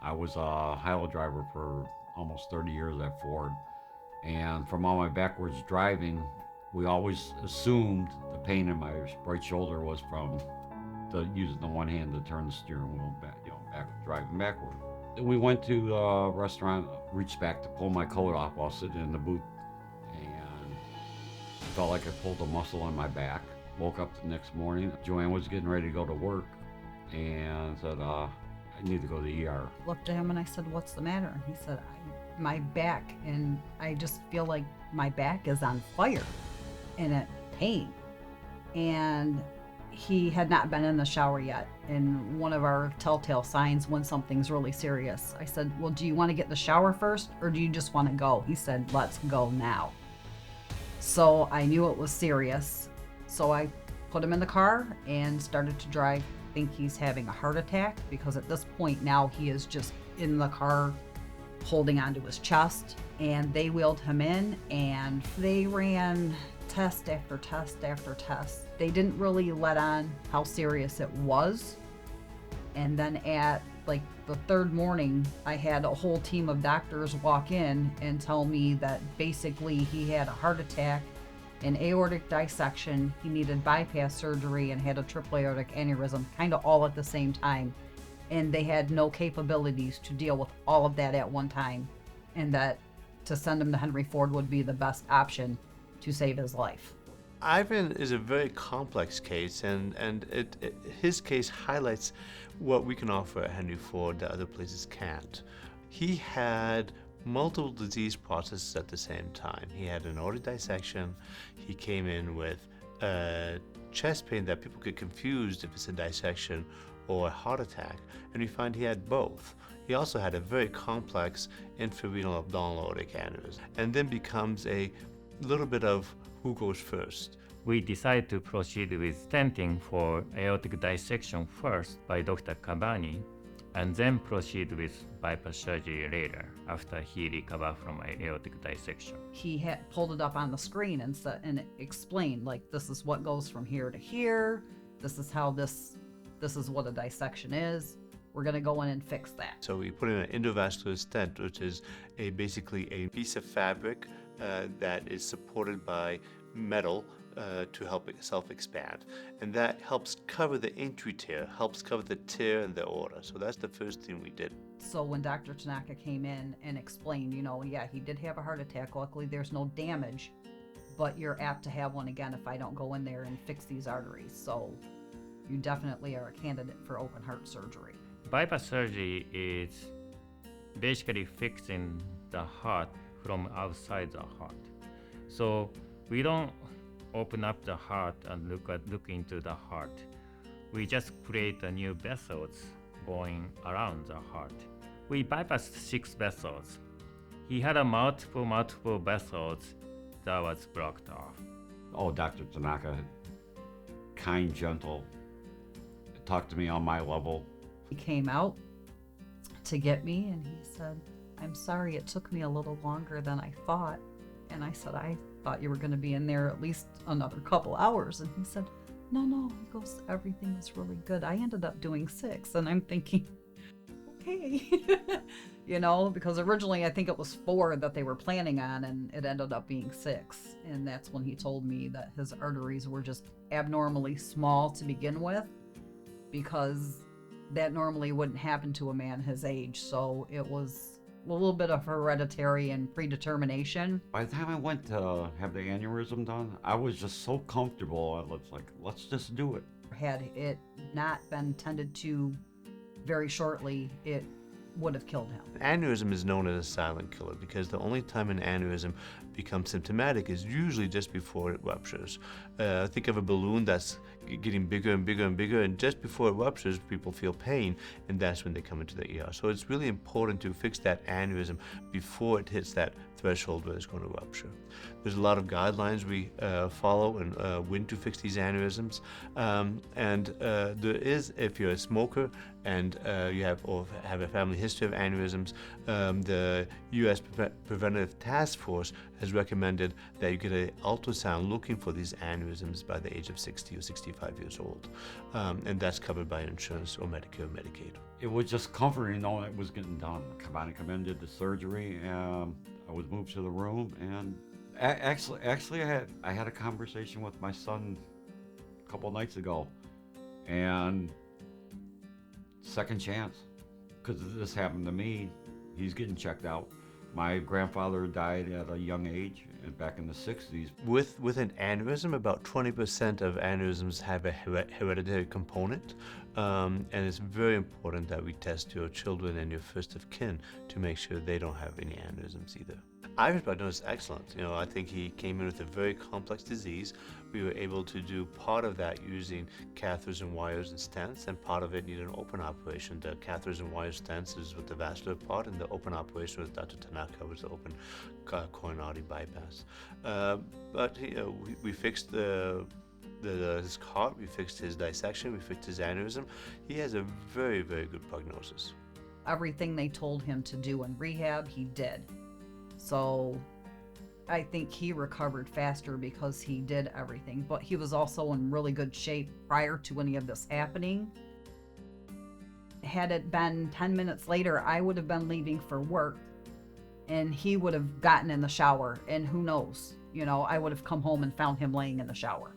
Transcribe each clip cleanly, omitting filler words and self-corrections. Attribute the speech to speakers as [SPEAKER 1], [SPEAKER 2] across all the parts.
[SPEAKER 1] I was a highlow driver for almost 30 years at Ford. And from all my backwards driving, we always assumed the pain in my right shoulder was from using the one hand to turn the steering wheel back, driving backward. We went to the restaurant, reached back to pull my coat off while sitting in the boot, and felt like I pulled a muscle on my back. Woke up the next morning. Joanne was getting ready to go to work and said, I need to go to the ER.
[SPEAKER 2] Looked at him and I said, "What's the matter?" And he said, my back, and I just feel like my back is on fire and at pain. And he had not been in the shower yet, and one of our telltale signs when something's really serious. I said, "Well, do you want to get in the shower first, or do you just want to go?" He said, "Let's go now." So I knew it was serious. So I put him in the car and started to drive. I think he's having a heart attack, because at this point now he is just in the car holding onto his chest. And they wheeled him in and they ran test after test after test. They didn't really let on how serious it was. And then at like the third morning, I had a whole team of doctors walk in and tell me that basically he had a heart attack, an aortic dissection, he needed bypass surgery, and had a triple aortic aneurysm, kind of all at the same time. And they had no capabilities to deal with all of that at one time, and that to send him to Henry Ford would be the best option to save his life.
[SPEAKER 3] Ivan is a very complex case, and his case highlights what we can offer at Henry Ford that other places can't. He had multiple disease processes at the same time. He had an aortic dissection. He came in with chest pain that people get confused if it's a dissection or a heart attack, and we find he had both. He also had a very complex infrarenal abdominal aortic aneurysm, and then becomes a little bit of who goes first.
[SPEAKER 4] We decided to proceed with stenting for aortic dissection first by Dr. Kabbani, and then proceed with bypass surgery later after he recovered from aortic dissection.
[SPEAKER 2] He had pulled it up on the screen and said, and explained, like, this is what goes from here to here. This is how this is what a dissection is. We're going to go in and fix that.
[SPEAKER 3] So we put in an endovascular stent, which is basically a piece of fabric that is supported by metal to help it self-expand. And that helps cover the entry tear, helps cover the tear in the aorta. So that's the first thing we did.
[SPEAKER 2] So when Dr. Tanaka came in and explained, yeah, he did have a heart attack. Luckily, there's no damage, but you're apt to have one again if I don't go in there and fix these arteries. So you definitely are a candidate for open heart surgery.
[SPEAKER 4] Bypass surgery is basically fixing the heart from outside the heart. So we don't open up the heart and look into the heart. We just create a new vessels going around the heart. We bypassed 6 vessels. He had a multiple vessels that was blocked off.
[SPEAKER 1] Oh, Dr. Tanaka, kind, gentle, talked to me on my level.
[SPEAKER 2] He came out to get me and he said, "I'm sorry it took me a little longer than I thought." And I said, "I thought you were going to be in there at least another couple hours." And he said, No. He goes, "Everything was really good. I ended up doing 6. And I'm thinking, okay. Because originally I think it was 4 that they were planning on, and it ended up being 6. And that's when he told me that his arteries were just abnormally small to begin with, because that normally wouldn't happen to a man his age. So it was a little bit of hereditary and predetermination.
[SPEAKER 1] By the time I went to have the aneurysm done, I was just so comfortable. I was like, let's just do it.
[SPEAKER 2] Had it not been tended to very shortly, it would have killed him.
[SPEAKER 3] Aneurysm is known as a silent killer because the only time an aneurysm becomes symptomatic is usually just before it ruptures. Think of a balloon that's getting bigger and bigger and bigger, and just before it ruptures, people feel pain, and that's when they come into the ER. So it's really important to fix that aneurysm before it hits that threshold where it's going to rupture. There's a lot of guidelines we follow and when to fix these aneurysms. And there is, if you're a smoker and you have a family history of aneurysms, the U.S. Preventative Task Force has recommended that you get an ultrasound looking for these aneurysms by the age of 60 or 65 years old. And that's covered by insurance or Medicare or Medicaid.
[SPEAKER 1] it was just comforting knowing it was getting done. Kabbani come in, did the surgery, and I was moved to the room. And actually, I had a conversation with my son a couple nights ago, and second chance, because this happened to me. He's getting checked out. My grandfather died at a young age, and back in the 60s.
[SPEAKER 3] With an aneurysm, about 20% of aneurysms have a hereditary component, and it's very important that we test your children and your first of kin to make sure they don't have any aneurysms either. Ivan's prognosis is excellent. I think he came in with a very complex disease. We were able to do part of that using catheters and wires and stents, and part of it needed an open operation. The catheters and wire stents is with the vascular part, and the open operation with Dr. Tanaka was the open coronary bypass. But we fixed his heart, we fixed his dissection, we fixed his aneurysm. He has a very, very good prognosis.
[SPEAKER 2] Everything they told him to do in rehab, he did. So I think he recovered faster because he did everything, but he was also in really good shape prior to any of this happening. Had it been 10 minutes later, I would have been leaving for work, and he would have gotten in the shower, and who knows, I would have come home and found him laying in the shower.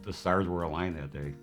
[SPEAKER 1] The stars were aligned that day.